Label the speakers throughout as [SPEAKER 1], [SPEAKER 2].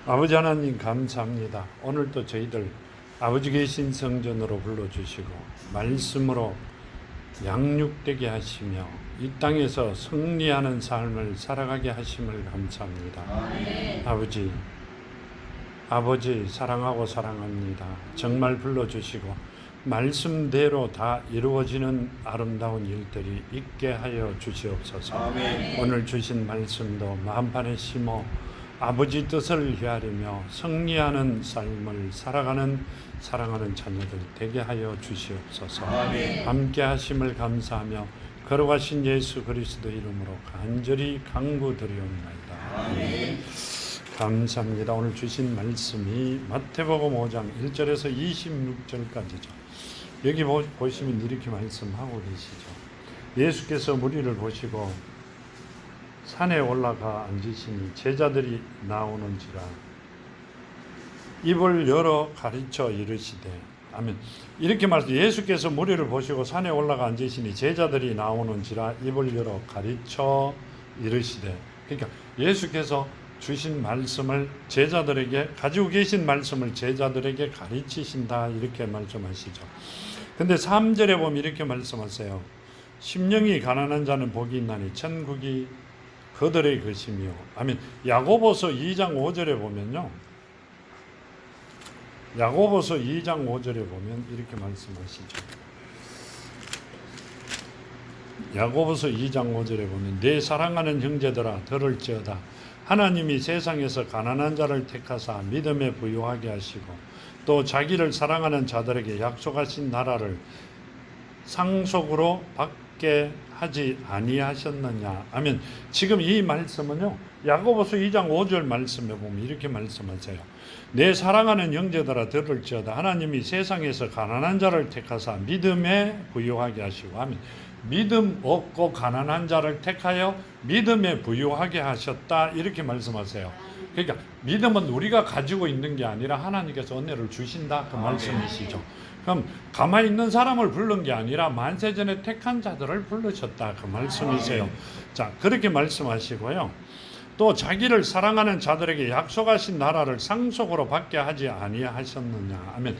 [SPEAKER 1] 아버지 하나님 감사합니다. 오늘도 저희들 아버지 계신 성전으로 불러주시고 말씀으로 양육되게 하시며 이 땅에서 승리하는 삶을 살아가게 하심을 감사합니다. 아버지 사랑하고 사랑합니다. 정말 불러주시고 말씀대로 다 이루어지는 아름다운 일들이 있게 하여 주시옵소서.
[SPEAKER 2] 아멘.
[SPEAKER 1] 오늘 주신 말씀도 마음판에 심어 아버지 뜻을 헤아리며 승리하는 삶을 살아가는 사랑하는 자녀들 되게 하여 주시옵소서.
[SPEAKER 2] 아멘.
[SPEAKER 1] 함께 하심을 감사하며 걸어가신 예수 그리스도 이름으로 간절히 간구드리옵나이다.
[SPEAKER 2] 아멘.
[SPEAKER 1] 감사합니다. 오늘 주신 말씀이 마태복음 5장 1절에서 26절까지죠. 여기 보시면 이렇게 말씀하고 계시죠. 예수께서 무리를 보시고 산에 올라가 앉으시니 제자들이 나오는지라 입을 열어 가르쳐 이르시되. 아멘. 이렇게 말씀. 예수께서 무리를 보시고 산에 올라가 앉으시니 제자들이 나오는지라 입을 열어 가르쳐 이르시되. 그러니까 예수께서 주신 말씀을 제자들에게, 가지고 계신 말씀을 제자들에게 가르치신다, 이렇게 말씀하시죠. 근데 3절에 보면 이렇게 말씀하세요. 심령이 가난한 자는 복이 있나니 천국이 그들의 것이며. 아멘. 야고보서 2장 5절에 보면요, 야고보서 2장 5절에 보면 이렇게 말씀하시죠. 야고보서 2장 5절에 보면 내 사랑하는 형제들아 들을지어다. 하나님이 세상에서 가난한 자를 택하사 믿음에 부유하게 하시고 또 자기를 사랑하는 자들에게 약속하신 나라를 상속으로 받게 하지 아니하셨느냐. 아멘. 지금 이 말씀은요, 야고보서 2장 5절 말씀에 보면 이렇게 말씀하세요. 내 사랑하는 형제들아 들을지어다. 하나님이 세상에서 가난한 자를 택하사 믿음에 부유하게 하시고. 아멘. 믿음 없고 가난한 자를 택하여 믿음에 부유하게 하셨다, 이렇게 말씀하세요. 그러니까 믿음은 우리가 가지고 있는 게 아니라 하나님께서 은혜를 주신다, 그 말씀이시죠. 그럼 가만히 있는 사람을 부른 게 아니라 만세전에 택한 자들을 부르셨다, 그 말씀이세요. 자, 그렇게 말씀하시고요. 또 자기를 사랑하는 자들에게 약속하신 나라를 상속으로 받게 하지 아니하셨느냐. 아멘.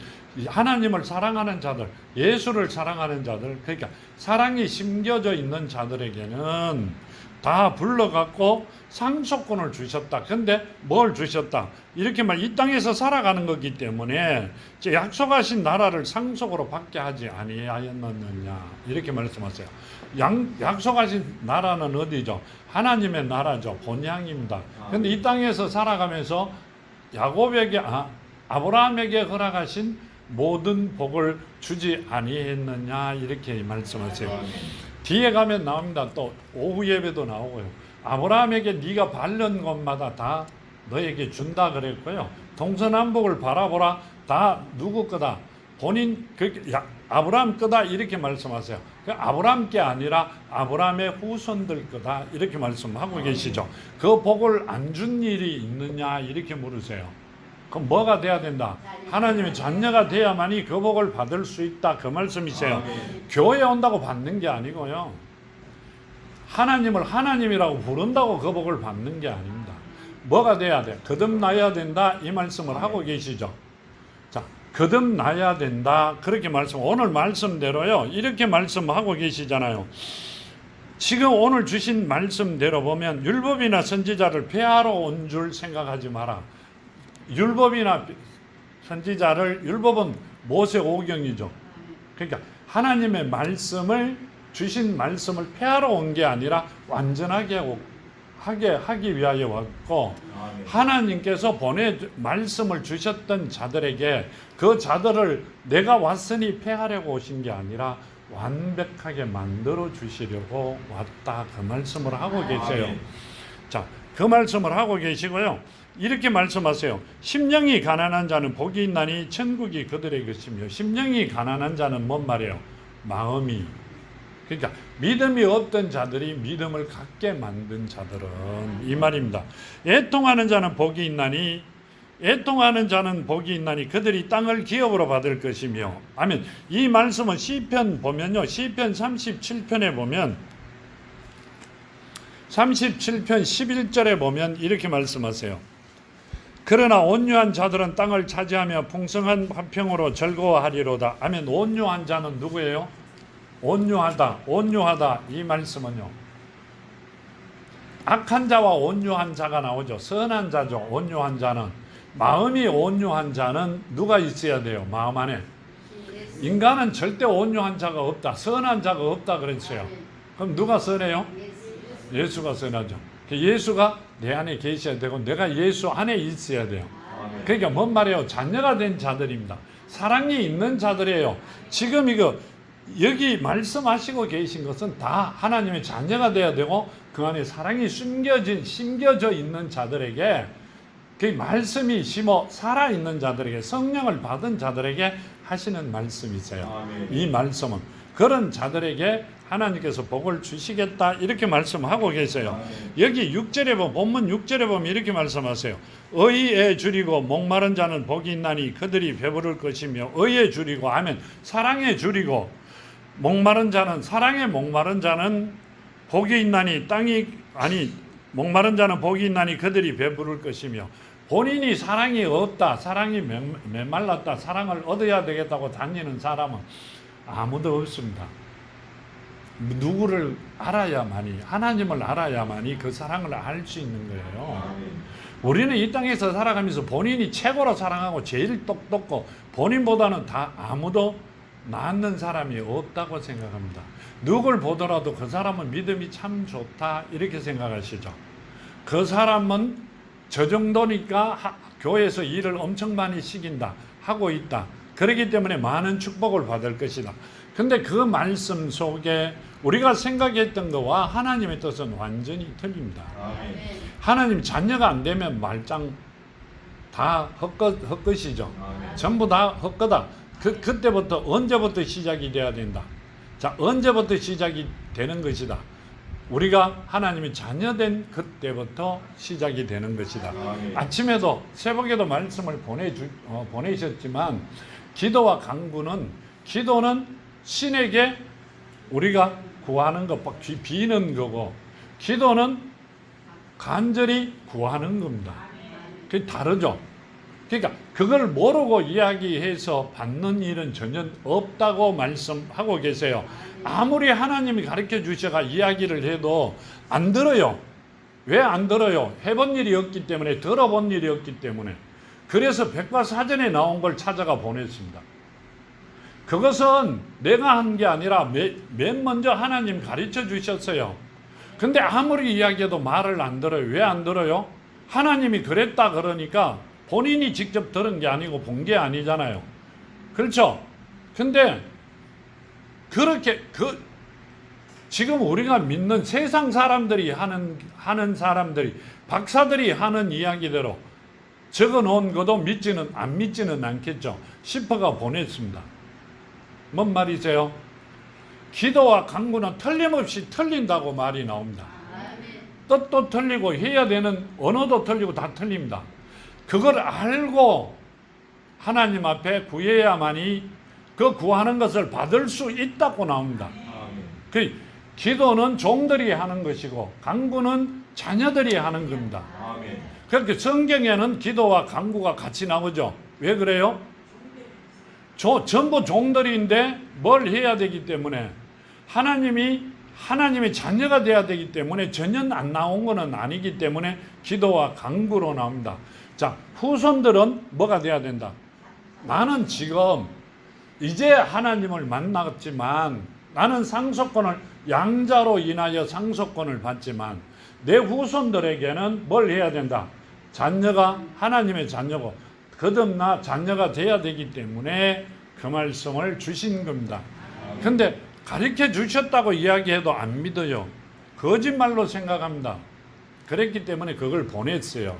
[SPEAKER 1] 하나님을 사랑하는 자들, 예수를 사랑하는 자들, 그러니까 사랑이 심겨져 있는 자들에게는 다 불러갖고 상속권을 주셨다. 근데 뭘 주셨다? 이렇게 이 땅에서 살아가는 거기 때문에 약속하신 나라를 상속으로 받게 하지 아니하였느냐, 이렇게 말씀하세요. 약속하신 나라는 어디죠? 하나님의 나라죠. 본향입니다. 근데 이 땅에서 살아가면서 야곱에게, 아브라함에게 허락하신 모든 복을 주지 아니했느냐, 이렇게 말씀하세요. 뒤에 가면 나옵니다. 또 오후 예배도 나오고요. 아브라함에게 네가 밟는 곳마다 다 너에게 준다 그랬고요. 동서남북을 바라보라. 다 누구 거다? 본인 아브라함 거다, 이렇게 말씀하세요. 아브라함 게 아니라 아브라함의 후손들 거다, 이렇게 말씀하고 계시죠. 그 복을 안 준 일이 있느냐, 이렇게 물으세요. 그럼 뭐가 돼야 된다? 하나님의 자녀가 돼야만이 그 복을 받을 수 있다, 그 말씀이세요. 교회에 온다고 받는 게 아니고요, 하나님을 하나님이라고 부른다고 그 복을 받는 게 아닙니다. 뭐가 돼야 돼? 거듭나야 된다, 이 말씀을 하고 계시죠. 자, 거듭나야 된다, 그렇게 말씀, 오늘 말씀대로요, 이렇게 말씀하고 계시잖아요. 지금 오늘 주신 말씀대로 보면 율법이나 선지자를 폐하러 온 줄 생각하지 마라. 율법이나 선지자를, 율법은 모세 오경이죠. 그러니까 하나님의 말씀을, 주신 말씀을 폐하러 온 게 아니라 완전하게 하기 위하여 왔고, 하나님께서 말씀을 주셨던 자들에게 그 자들을 내가 왔으니 폐하려고 오신 게 아니라 완벽하게 만들어 주시려고 왔다, 그 말씀을 하고 계세요. 자, 그 말씀을 하고 계시고요. 이렇게 말씀하세요. 심령이 가난한 자는 복이 있나니 천국이 그들의 것이며. 심령이 가난한 자는 뭔 말이에요? 마음이. 그러니까 믿음이 없던 자들이 믿음을 갖게 만든 자들은, 이 말입니다. 애통하는 자는 복이 있나니 그들이 땅을 기업으로 받을 것이며. 아멘. 이 말씀은 시편 보면요, 시편 37편에 보면 37편 11절에 보면 이렇게 말씀하세요. 그러나 온유한 자들은 땅을 차지하며 풍성한 화평으로 즐거워하리로다. 아멘. 온유한 자는 누구예요? 온유하다, 온유하다. 이 말씀은요, 악한 자와 온유한 자가 나오죠. 선한 자죠. 온유한 자는, 마음이 온유한 자는 누가 있어야 돼요? 마음 안에. 인간은 절대 온유한 자가 없다, 선한 자가 없다 그랬어요. 그럼 누가 선해요? 예수가 선하죠. 예수가 내 안에 계셔야 되고 내가 예수 안에 있어야 돼요. 그러니까 뭔 말이에요? 자녀가 된 자들입니다. 사랑이 있는 자들이에요. 지금 이거 여기 말씀하시고 계신 것은 다 하나님의 자녀가 돼야 되고 그 안에 사랑이 심겨져 있는 자들에게, 그 말씀이 살아있는 자들에게, 성령을 받은 자들에게 하시는 말씀이세요. 이 말씀은 그런 자들에게 하나님께서 복을 주시겠다 이렇게 말씀하고 계세요. 여기 6절에 보면, 본문 6절에 보면 이렇게 말씀하세요. 의에 줄이고 목마른 자는 복이 있나니 그들이 배부를 것이며, 의에 줄이고, 아멘, 사랑에 줄이고, 목마른 자는, 사랑에 목마른 자는 복이 있나니 목마른 자는 복이 있나니 그들이 배부를 것이며, 본인이 사랑이 없다, 사랑이 메말랐다, 사랑을 얻어야 되겠다고 다니는 사람은 아무도 없습니다. 누구를 알아야만이, 하나님을 알아야만이 그 사랑을 알 수 있는 거예요. 우리는 이 땅에서 살아가면서 본인이 최고로 사랑하고 제일 똑똑고 본인보다는 다 아무도 낫는 사람이 없다고 생각합니다. 누굴 보더라도 그 사람은 믿음이 참 좋다 이렇게 생각하시죠. 그 사람은 저 정도니까 교회에서 일을 엄청 많이 시킨다, 하고 있다, 그렇기 때문에 많은 축복을 받을 것이다. 근데 그 말씀 속에 우리가 생각했던 것과 하나님의 뜻은 완전히 틀립니다. 하나님 자녀가 안 되면 말짱 다 헛것이죠. 전부 다 헛거다. 그때부터 언제부터 시작이 돼야 된다. 자, 언제부터 시작이 되는 것이다. 우리가 하나님이 자녀된 그때부터 시작이 되는 것이다. 아침에도 새벽에도 말씀을 보내셨지만, 기도와 간구는, 기도는 신에게 우리가 구하는 것, 비는 거고, 기도는 간절히 구하는 겁니다. 그게 다르죠. 그러니까 그걸 모르고 이야기해서 받는 일은 전혀 없다고 말씀하고 계세요. 아무리 하나님이 가르쳐 주셔가 이야기를 해도 안 들어요. 왜 안 들어요? 해본 일이 없기 때문에, 들어본 일이 없기 때문에. 그래서 백과사전에 나온 걸 찾아가 보냈습니다. 그것은 내가 한 게 아니라 맨 먼저 하나님 가르쳐 주셨어요. 근데 아무리 이야기해도 말을 안 들어요. 왜 안 들어요? 하나님이 그랬다 그러니까 본인이 직접 들은 게 아니고 본 게 아니잖아요. 그렇죠? 근데 그렇게 지금 우리가 믿는 세상 사람들이 하는 사람들이, 박사들이 하는 이야기대로 적어 놓은 것도 안 믿지는 않겠죠. 시퍼가 보냈습니다. 뭔 말이세요? 기도와 간구는 틀림없이 틀린다고 말이 나옵니다. 뜻도 틀리고 해야 되는 언어도 틀리고 다 틀립니다. 그걸 알고 하나님 앞에 구해야만이 그 구하는 것을 받을 수 있다고 나옵니다. 그 기도는 종들이 하는 것이고 간구는 자녀들이 하는 겁니다. 그렇게 성경에는 기도와 간구가 같이 나오죠. 왜 그래요? 전부 종들인데 뭘 해야 되기 때문에, 하나님의 자녀가 돼야 되기 때문에 전혀 안 나온 것은 아니기 때문에 기도와 간구로 나옵니다. 자, 후손들은 뭐가 돼야 된다? 나는 지금 이제 하나님을 만났지만, 나는 상속권을, 양자로 인하여 상속권을 받지만 내 후손들에게는 뭘 해야 된다? 자녀가 하나님의 자녀고 거듭나 자녀가 돼야 되기 때문에 그 말씀을 주신 겁니다. 근데 가르쳐 주셨다고 이야기해도 안 믿어요. 거짓말로 생각합니다. 그랬기 때문에 그걸 보냈어요.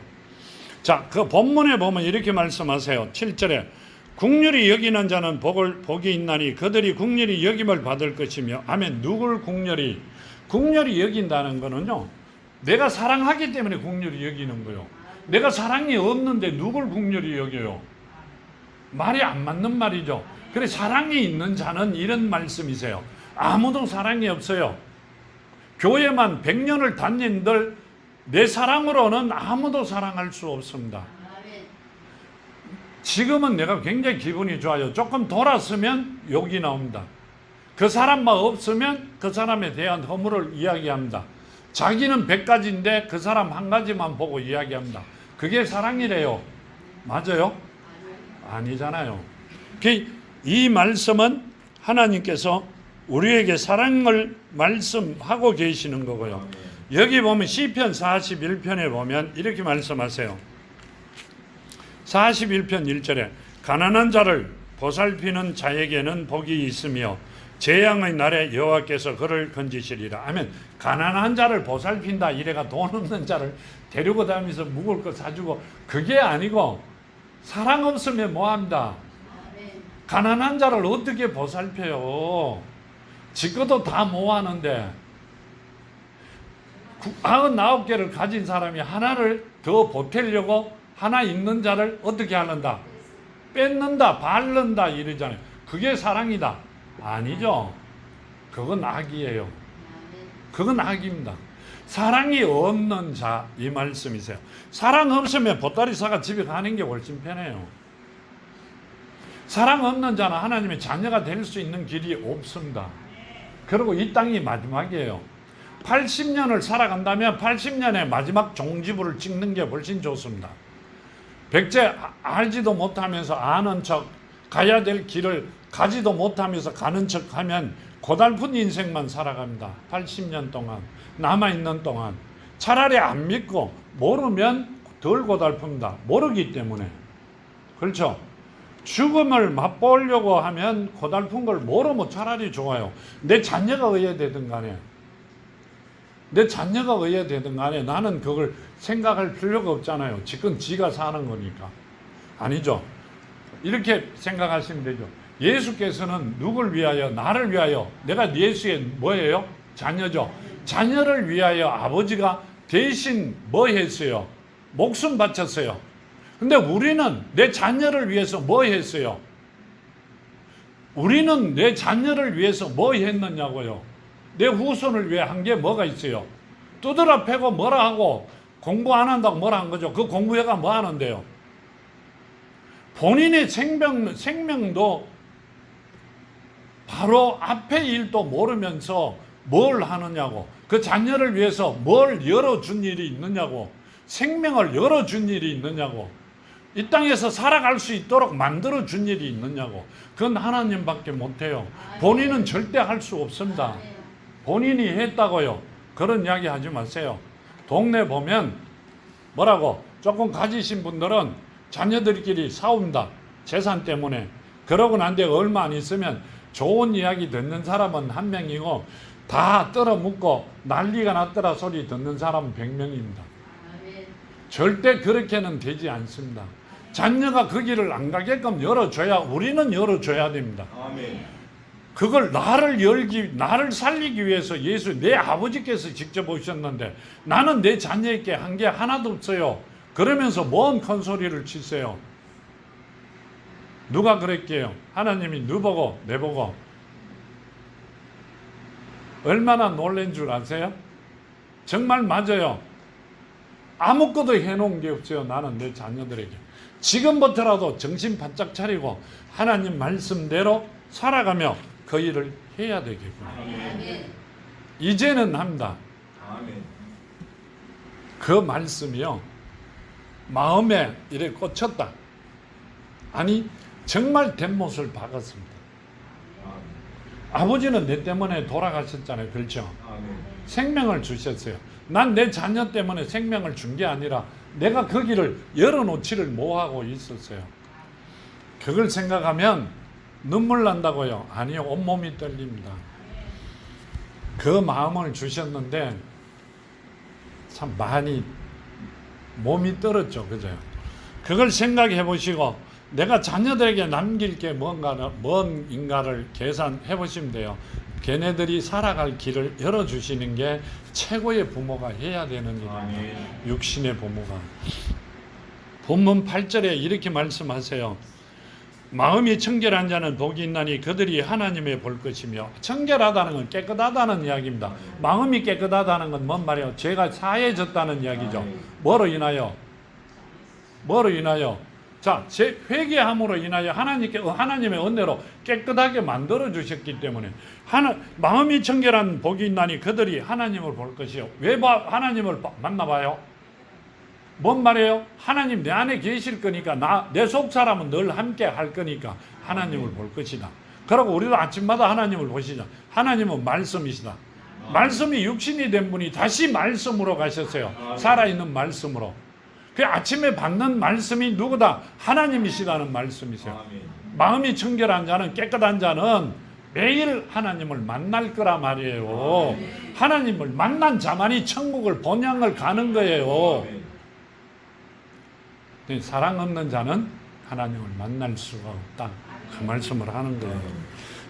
[SPEAKER 1] 자, 그 본문에 보면 이렇게 말씀하세요. 7절에 국률이 여기는 자는 복이 있나니 그들이 국률이 여김을 받을 것이며. 아멘. 누굴 국률이 여긴다는 거는요, 내가 사랑하기 때문에 국률이 여기는 거요. 내가 사랑이 없는데 누굴 국률이 여겨요? 말이 안 맞는 말이죠. 그래, 사랑이 있는 자는 이런 말씀이세요. 아무도 사랑이 없어요. 교회만 100년을 다닌들 내 사랑으로는 아무도 사랑할 수 없습니다. 지금은 내가 굉장히 기분이 좋아요. 조금 돌았으면 욕이 나옵니다. 그 사람만 없으면 그 사람에 대한 허물을 이야기합니다. 자기는 100가지인데 그 사람 한 가지만 보고 이야기합니다. 그게 사랑이래요. 맞아요? 아니잖아요. 이 말씀은 하나님께서 우리에게 사랑을 말씀하고 계시는 거고요. 여기 보면 시편 41편에 보면 이렇게 말씀하세요. 41편 1절에 가난한 자를 보살피는 자에게는 복이 있으며 재앙의 날에 여호와께서 그를 건지시리라. 아멘. 가난한 자를 보살핀다 이래가 돈 없는 자를 데리고 다니면서 묵을 거 사주고 그게 아니고 사랑 없으면 뭐합니다. 가난한 자를 어떻게 보살펴요. 지 것도 다 모아는데 99개를 가진 사람이 하나를 더 보태려고 하나 있는 자를 어떻게 하는다? 뺏는다, 밟는다 이러잖아요. 그게 사랑이다. 아니죠. 그건 악이에요. 그건 악입니다. 사랑이 없는 자 이 말씀이세요. 사랑 없으면 보따리 싸가 집에 가는 게 훨씬 편해요. 사랑 없는 자는 하나님의 자녀가 될 수 있는 길이 없습니다. 그리고 이 땅이 마지막이에요. 80년을 살아간다면 80년의 마지막 종지부를 찍는 게 훨씬 좋습니다. 백제 알지도 못하면서 아는 척, 가야 될 길을 가지도 못하면서 가는 척 하면 고달픈 인생만 살아갑니다. 80년 동안, 남아있는 동안. 차라리 안 믿고 모르면 덜 고달픕니다. 모르기 때문에. 그렇죠? 죽음을 맛보려고 하면 고달픈 걸 모르면 차라리 좋아요. 내 자녀가 어야 되든 간에. 내 자녀가 어야 되든 간에 나는 그걸 생각할 필요가 없잖아요. 지금 지가 사는 거니까. 아니죠. 이렇게 생각하시면 되죠. 예수께서는 누굴 위하여? 나를 위하여. 내가 예수의 뭐예요? 자녀죠. 자녀를 위하여 아버지가 대신 뭐 했어요? 목숨 바쳤어요. 근데 우리는 내 자녀를 위해서 뭐 했어요? 우리는 내 자녀를 위해서 뭐 했느냐고요? 내 후손을 위해 한 게 뭐가 있어요? 두드러 패고 뭐라 하고 공부 안 한다고 뭐라 한 거죠? 그 공부해가 뭐 하는데요? 본인의 생명도 바로 앞의 일도 모르면서 뭘 하느냐고. 그 자녀를 위해서 뭘 열어준 일이 있느냐고. 생명을 열어준 일이 있느냐고. 이 땅에서 살아갈 수 있도록 만들어준 일이 있느냐고. 그건 하나님밖에 못해요. 본인은 절대 할 수 없습니다. 본인이 했다고요. 그런 이야기 하지 마세요. 동네 보면 뭐라고? 조금 가지신 분들은 자녀들끼리 싸웁니다. 재산 때문에. 그러고 난 뒤에 얼마 안 있으면 좋은 이야기 듣는 사람은 한 명이고 다 떨어묻고 난리가 났더라 소리 듣는 사람은 100명입니다. 절대 그렇게는 되지 않습니다. 자녀가 그 길을 안 가게끔 열어줘야 우리는 열어줘야 됩니다. 그걸 나를 살리기 위해서 예수 내 아버지께서 직접 오셨는데 나는 내 자녀에게 한 게 하나도 없어요. 그러면서 뭔 큰 소리를 치세요? 누가 그랬게요? 하나님이 너 보고 내 보고 얼마나 놀란 줄 아세요? 정말 맞아요. 아무것도 해놓은 게 없어요. 나는 내 자녀들에게. 지금부터라도 정신 바짝 차리고 하나님 말씀대로 살아가며 그 일을 해야 되겠구나. 이제는 합니다. 그 말씀이요. 마음에 이래 꽂혔다. 아니 정말 된 못을 박았습니다. 아버지는 내 때문에 돌아가셨잖아요. 그렇죠? 생명을 주셨어요. 난 내 자녀 때문에 생명을 준 게 아니라 내가 그 길을 열어놓지를 못하고 있었어요. 그걸 생각하면 눈물 난다고요? 아니요. 온몸이 떨립니다. 그 마음을 주셨는데 참 많이 몸이 떨었죠. 그죠? 그걸 생각해 보시고 내가 자녀들에게 남길 게 뭔가를 계산해 보시면 돼요. 걔네들이 살아갈 길을 열어주시는 게 최고의 부모가 해야 되는 일입니다. 육신의 부모가. 본문 8절에 이렇게 말씀하세요. 마음이 청결한 자는 복이 있나니 그들이 하나님의 볼 것이며. 청결하다는 건 깨끗하다는 이야기입니다. 마음이 깨끗하다는 건 뭔 말이에요? 죄가 사해졌다는 이야기죠. 뭐로 인하여? 자, 제 회개함으로 인하여 하나님의 은혜로 깨끗하게 만들어 주셨기 때문에 마음이 청결한 복이 있나니 그들이 하나님을 볼 것이요. 왜 하나님을 만나봐요? 뭔 말이에요? 하나님 내 안에 계실 거니까 내 속 사람은 늘 함께 할 거니까 하나님을 볼 것이다. 그러고 우리도 아침마다 하나님을 보시죠. 하나님은 말씀이시다. 말씀이 육신이 된 분이 다시 말씀으로 가셨어요. 살아있는 말씀으로. 그 아침에 받는 말씀이 누구다? 하나님이시다는 말씀이세요. 마음이 청결한 자는, 깨끗한 자는 매일 하나님을 만날 거라 말이에요. 하나님을 만난 자만이 천국을 본향을 가는 거예요. 사랑 없는 자는 하나님을 만날 수가 없다. 그 말씀을 하는 거예요.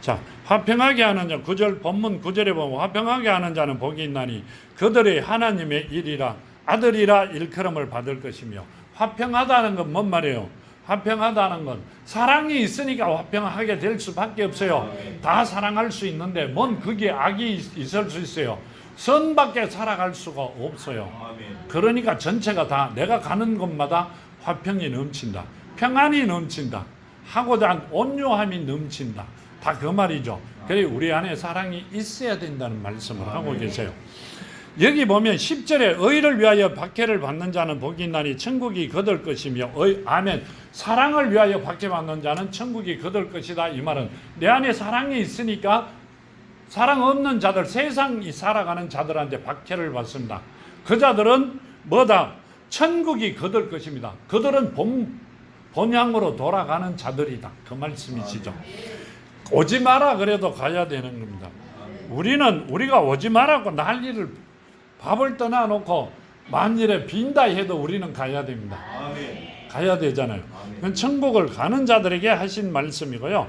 [SPEAKER 1] 자, 화평하게 하는 자, 본문 9절에 보면 화평하게 하는 자는 복이 있나니 그들의 하나님의 일이라 아들이라 일컬음을 받을 것이며. 화평하다는 건 뭔 말이에요? 화평하다는 건 사랑이 있으니까 화평하게 될 수밖에 없어요. 다 사랑할 수 있는데 뭔 그게 악이 있을 수 있어요. 선밖에 살아갈 수가 없어요. 그러니까 전체가 다 내가 가는 곳마다 화평이 넘친다. 평안이 넘친다. 하고자 한 온유함이 넘친다. 다 그 말이죠. 그래 우리 안에 사랑이 있어야 된다는 말씀을 하고 계세요. 여기 보면 10절에 의를 위하여 박해를 받는 자는 복이 있나니 천국이 거둘 것이며 아멘. 사랑을 위하여 박해받는 자는 천국이 거둘 것이다. 이 말은 내 안에 사랑이 있으니까 사랑 없는 자들, 세상이 살아가는 자들한테 박해를 받습니다. 그 자들은 뭐다? 천국이 거둘 것입니다. 그들은 본향으로 돌아가는 자들이다. 그 말씀이시죠. 오지 마라 그래도 가야 되는 겁니다. 우리가 오지 마라고 난리를 밥을 떠나놓고 만일에 빈다 해도 우리는 가야 됩니다. 가야 되잖아요. 그건 천국을 가는 자들에게 하신 말씀이고요.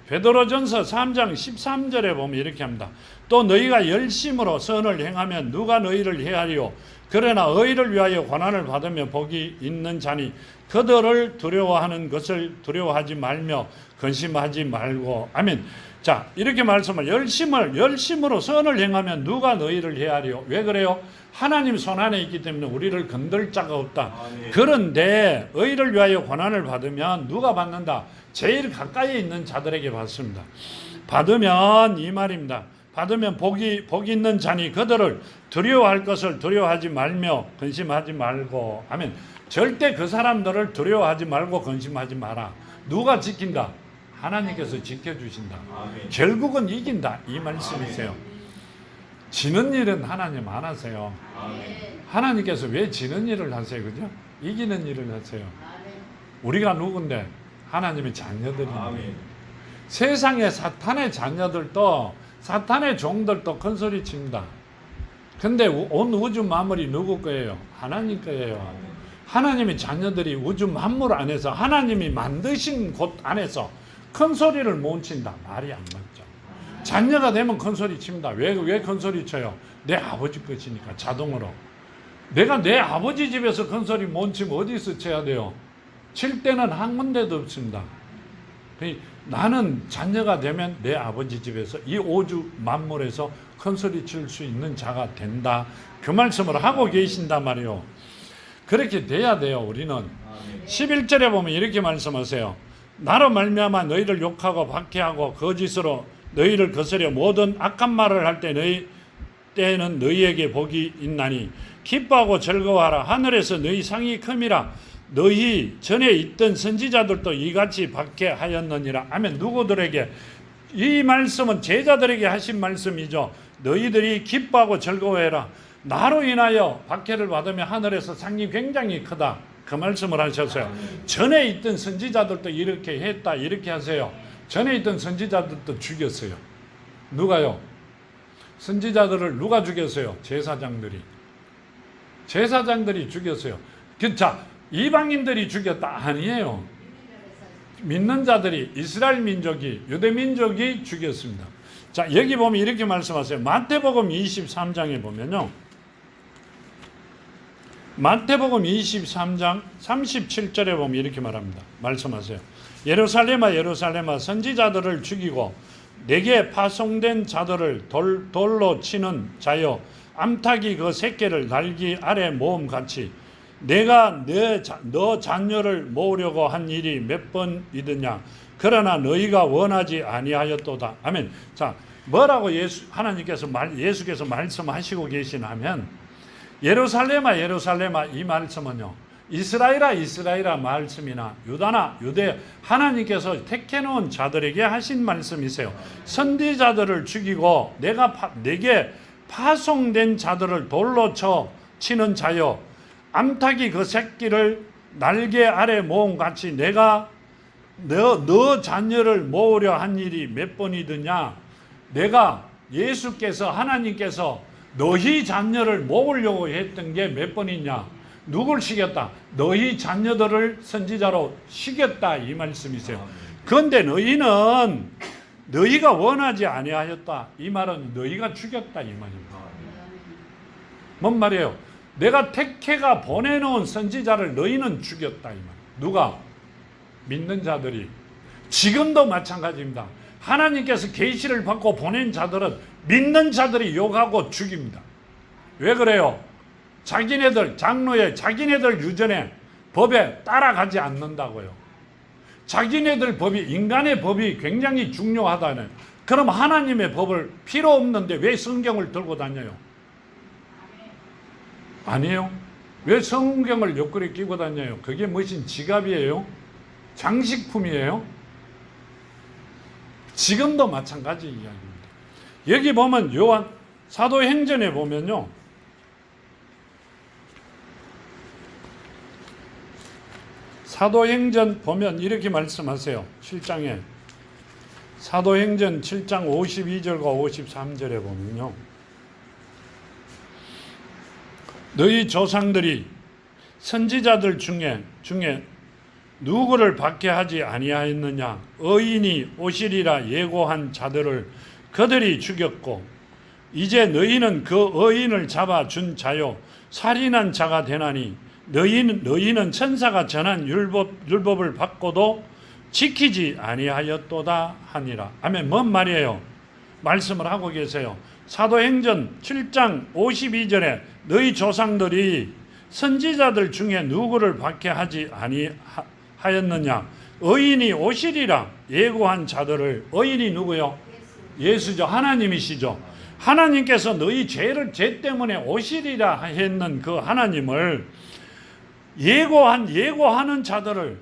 [SPEAKER 1] 베드로전서 3장 13절에 보면 이렇게 합니다. 또 너희가 열심으로 선을 행하면 누가 너희를 해하리요. 그러나 의를 위하여 고난을 받으며 복이 있는 자니 그들을 두려워하는 것을 두려워하지 말며 근심하지 말고. 아멘. 자, 이렇게 말씀을 열심으로 선을 행하면 누가 너희를 해하리요. 왜 그래요? 하나님 손 안에 있기 때문에 우리를 건들 자가 없다. 그런데 의를 위하여 고난을 받으면 누가 받는다? 제일 가까이 있는 자들에게 받습니다. 받으면 이 말입니다. 받으면 복이 있는 자니 그들을 두려워할 것을 두려워하지 말며 근심하지 말고. 아멘. 절대 그 사람들을 두려워하지 말고 근심하지 마라. 누가 지킨다? 하나님께서 지켜주신다. 결국은 이긴다. 이 말씀이세요. 지는 일은 하나님 안 하세요. 하나님께서 왜 지는 일을 하세요? 그죠? 이기는 일을 하세요. 우리가 누군데? 하나님의 자녀들인데. 세상의 사탄의 자녀들도 사탄의 종들도 큰 소리 칩니다. 근데 온 우주 만물이 누구 거예요? 하나님 거예요. 하나님의 자녀들이 우주 만물 안에서 하나님이 만드신 곳 안에서 큰 소리를 못 친다. 말이 안 맞죠. 자녀가 되면 큰 소리 칩니다. 왜 큰 소리 쳐요? 내 아버지 것이니까 자동으로. 내가 내 아버지 집에서 큰 소리 못 치면 어디서 쳐야 돼요? 칠 때는 한 군데도 없습니다. 나는 자녀가 되면 내 아버지 집에서 이 우주 만물에서 큰 소리 칠 수 있는 자가 된다. 그 말씀을 하고 계신단 말이요. 그렇게 돼야 돼요. 우리는 11절에 보면 이렇게 말씀하세요. 나로 말미암아 너희를 욕하고 박해하고 거짓으로 너희를 거스려 모든 악한 말을 할 때 때에는 너희에게 복이 있나니 기뻐하고 즐거워하라. 하늘에서 너희 상이 큼이라. 너희 전에 있던 선지자들도 이같이 박해하였느니라. 아멘. 누구들에게? 이 말씀은 제자들에게 하신 말씀이죠. 너희들이 기뻐하고 즐거워해라. 나로 인하여 박해를 받으면 하늘에서 상이 굉장히 크다. 그 말씀을 하셨어요. 전에 있던 선지자들도 이렇게 했다. 이렇게 하세요. 전에 있던 선지자들도 죽였어요. 누가요? 선지자들을 누가 죽였어요? 제사장들이 죽였어요. 자, 이방인들이 죽였다? 아니에요. 믿는 자들이, 이스라엘 민족이, 유대 민족이 죽였습니다. 자, 여기 보면 이렇게 말씀하세요. 마태복음 23장에 보면요. 마태복음 23장 37절에 보면 이렇게 말합니다. 말씀하세요. 예루살렘아 예루살렘아 선지자들을 죽이고 내게 파송된 자들을 돌로 치는 자여 암탉이 그 새끼를 날개 아래 모음같이 내가 너 자녀를 모으려고 한 일이 몇 번이더냐. 그러나 너희가 원하지 아니하였도다. 아멘. 자, 뭐라고 예수께서 말씀하시고 계시냐면, 예루살렘아 예루살렘아, 이 말씀은요, 이스라엘아 이스라엘아 말씀이나 유다나 유대, 하나님께서 택해놓은 자들에게 하신 말씀이세요. 선지자들을 죽이고 내게 파송된 자들을 돌로 치는 자여, 암탉이 그 새끼를 날개 아래 모음 같이 내가 너 자녀를 모으려 한 일이 몇 번이더냐. 내가 예수께서, 하나님께서 너희 자녀를 모으려고 했던 게 몇 번이냐. 누굴 시켰다? 너희 자녀들을 선지자로 시켰다, 이 말씀이세요. 그런데 너희가 원하지 아니하였다, 이 말은 너희가 죽였다, 이 말입니다. 뭔 말이에요? 내가 택해가 보내놓은 선지자를 너희는 죽였다, 이 말. 누가? 믿는 자들이. 지금도 마찬가지입니다. 하나님께서 계시를 받고 보낸 자들은 믿는 자들이 욕하고 죽입니다. 왜 그래요? 자기네들 유전에, 법에 따라가지 않는다고요. 자기네들 법이, 인간의 법이 굉장히 중요하다는. 그럼 하나님의 법을 필요 없는데 왜 성경을 들고 다녀요? 아니에요. 왜 성경을 옆구리에 끼고 다녀요? 그게 무슨 지갑이에요? 장식품이에요? 지금도 마찬가지 이야기입니다. 여기 보면 사도행전에 보면요, 사도행전 보면 이렇게 말씀하세요. 7장에, 사도행전 7장 52절과 53절에 보면요, 너희 조상들이 선지자들 중에 누구를 박해하지 아니하였느냐. 의인이 오시리라 예고한 자들을 그들이 죽였고, 이제 너희는 그 의인을 잡아준 자요 살인한 자가 되나니 너희는 천사가 전한 율법을 받고도 지키지 아니하였도다 하니라. 아멘. 뭔 말이에요? 말씀을 하고 계세요. 사도행전 7장 52절에 너희 조상들이 선지자들 중에 누구를 박해하지 아니하였느냐. 의인이 오시리라 예고한 자들을. 의인이 누구요? 예수죠. 하나님이시죠. 하나님께서 너희 죄 때문에 오시리라 했는 그 하나님을 예고하는 자들을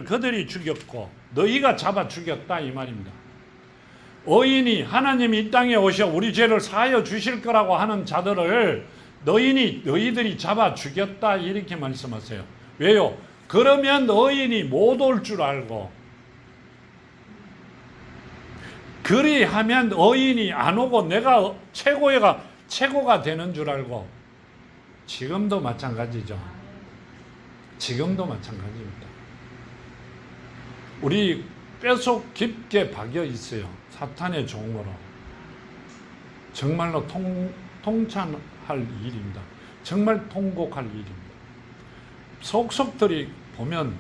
[SPEAKER 1] 그들이 죽였고 너희가 잡아 죽였다, 이 말입니다. 의인이, 하나님이 이 땅에 오셔 우리 죄를 사하여 주실 거라고 하는 자들을 너희들이 잡아 죽였다, 이렇게 말씀하세요. 왜요? 그러면 의인이 못 올 줄 알고, 그리하면 의인이 안 오고 내가 최고가 되는 줄 알고. 지금도 마찬가지죠. 지금도 마찬가지입니다. 우리 뼛속 깊게 박여 있어요. 사탄의 종으로. 정말로 통찬할 일입니다. 정말 통곡할 일입니다. 속속들이 보면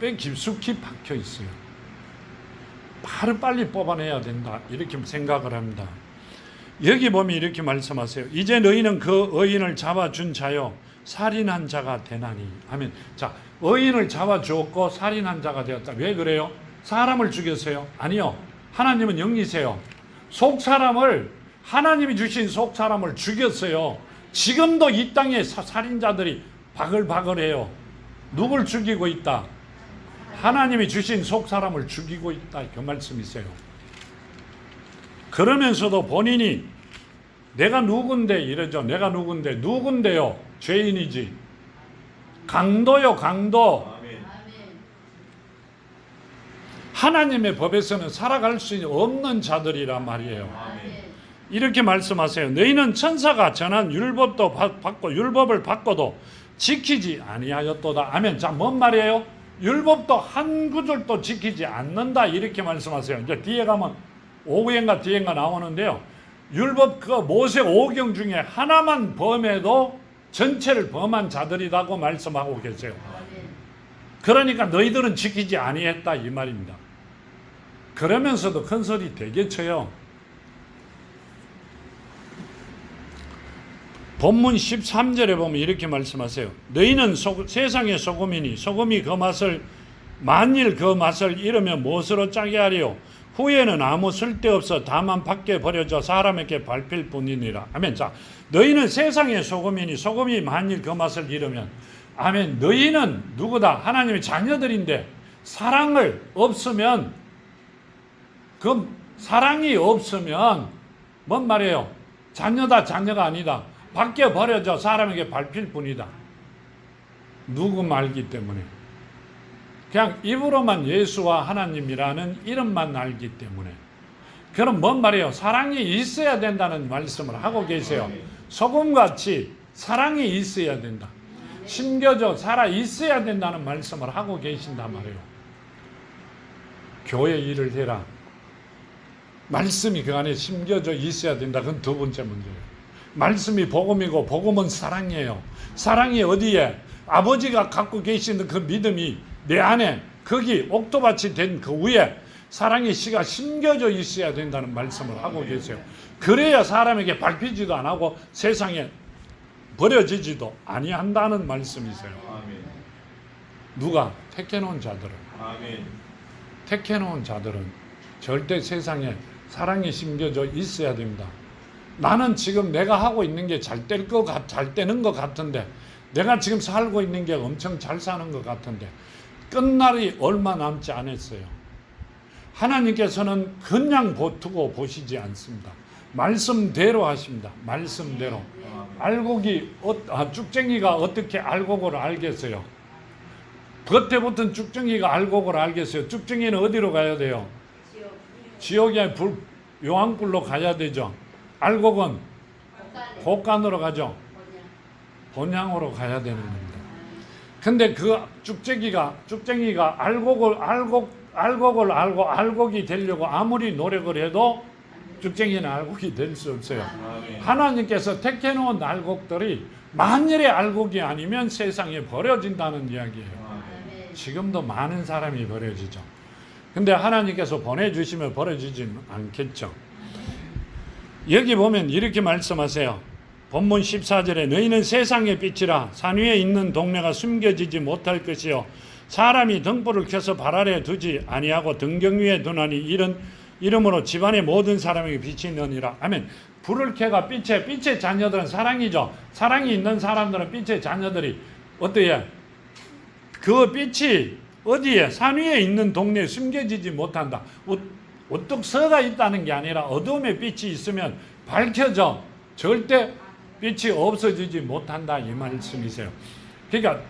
[SPEAKER 1] 뼈 깊숙이 박혀 있어요. 빨리 뽑아내야 된다, 이렇게 생각을 합니다. 여기 보면 이렇게 말씀하세요. 이제 너희는 그 의인을 잡아준 자요 살인한 자가 되나니. 아멘. 자, 의인을 잡아주었고 살인한 자가 되었다. 왜 그래요? 사람을 죽였어요? 아니요. 하나님은 영이세요. 하나님이 주신 속사람을 죽였어요. 지금도 이 땅에 살인자들이 바글바글해요. 누굴 죽이고 있다? 하나님이 주신 속사람을 죽이고 있다, 그 말씀이세요. 그러면서도 본인이 내가 누군데 이러죠. 내가 누군데요? 죄인이지. 강도요, 강도. 하나님의 법에서는 살아갈 수 없는 자들이란 말이에요. 이렇게 말씀하세요. 너희는 천사가 전한 율법을 받고도 지키지 아니하였도다. 아멘. 자, 뭔 말이에요? 율법도 한 구절도 지키지 않는다, 이렇게 말씀하세요. 이제 뒤에 가면 5구엔가 뒤엔가 나오는데요. 율법 그 모세 5경 중에 하나만 범해도 전체를 범한 자들이라고 말씀하고 계세요. 그러니까 너희들은 지키지 아니했다, 이 말입니다. 그러면서도 큰 소리 되게 쳐요. 본문 13절에 보면 이렇게 말씀하세요. 너희는 세상의 소금이니 소금이 그 맛을 만일 그 맛을 잃으면 무엇으로 짜게 하리요? 후에는 아무 쓸데없어 다만 밖에 버려져 사람에게 밟힐 뿐이니라. 아멘. 자, 너희는 세상의 소금이니 소금이 만일 그 맛을 잃으면, 아멘. 너희는 누구다? 하나님의 자녀들인데 사랑을 없으면, 그 사랑이 없으면 뭔 말이에요? 자녀다, 자녀가 아니다. 밖에 버려져 사람에게 밟힐 뿐이다. 누구 말기 때문에. 그냥 입으로만 예수와 하나님이라는 이름만 알기 때문에. 그럼 뭔 말이에요? 사랑이 있어야 된다는 말씀을 하고 계세요. 소금같이 사랑이 있어야 된다. 심겨져 살아 있어야 된다는 말씀을 하고 계신단 말이에요. 교회 일을 해라. 말씀이 그 안에 심겨져 있어야 된다. 그건 두 번째 문제예요. 말씀이 복음이고 복음은 사랑이에요. 사랑이 어디에? 아버지가 갖고 계시는 그 믿음이 내 안에, 거기 옥토밭이 된 그 위에 사랑의 씨가 심겨져 있어야 된다는 말씀을 하고 계세요. 그래야 사람에게 밟히지도 안 하고 세상에 버려지지도 아니한다는 말씀이세요. 누가? 택해놓은 자들은. 택해놓은 자들은 절대 세상에 사랑이 심겨져 있어야 됩니다. 나는 지금 내가 하고 있는 게 잘 되는 것 같은데, 내가 지금 살고 있는 게 엄청 잘 사는 것 같은데 끝날이 얼마 남지 않았어요. 하나님께서는 그냥 두고 보시지 않습니다. 말씀대로 하십니다. 말씀대로. 쭉쟁이가 어떻게 알곡을 알겠어요? 겉에 붙은 쭉쟁이가 알곡을 알겠어요? 쭉쟁이는 어디로 가야 돼요? 지옥에 요한불로 가야 되죠. 알곡은 곡간으로 가죠. 본향으로 가야 되는 겁니다. 근데 그 쭉쟁이가 알곡을 알고 알곡이 되려고 아무리 노력을 해도 쭉쟁이는 알곡이 될 수 없어요. 하나님께서 택해놓은 알곡들이 만일의 알곡이 아니면 세상에 버려진다는 이야기예요. 지금도 많은 사람이 버려지죠. 근데 하나님께서 보내주시면 버려지진 않겠죠. 여기 보면 이렇게 말씀하세요. 본문 14절에 너희는 세상의 빛이라 산 위에 있는 동네가 숨겨지지 못할 것이요 사람이 등불을 켜서 발 아래 두지 아니하고 등경 위에 두나니 이름으로 집안의 모든 사람에게 빛이 있느니라. 아멘. 불을 켜가 빛의 자녀들은 사랑이죠. 사랑이 있는 사람들은 빛의 자녀들이 어때요? 그 빛이 어디에? 산 위에 있는 동네에 숨겨지지 못한다. 우뚝 서가 있다는 게 아니라 어둠의 빛이 있으면 밝혀져 절대 빛이 없어지지 못한다, 이 말씀이세요. 그러니까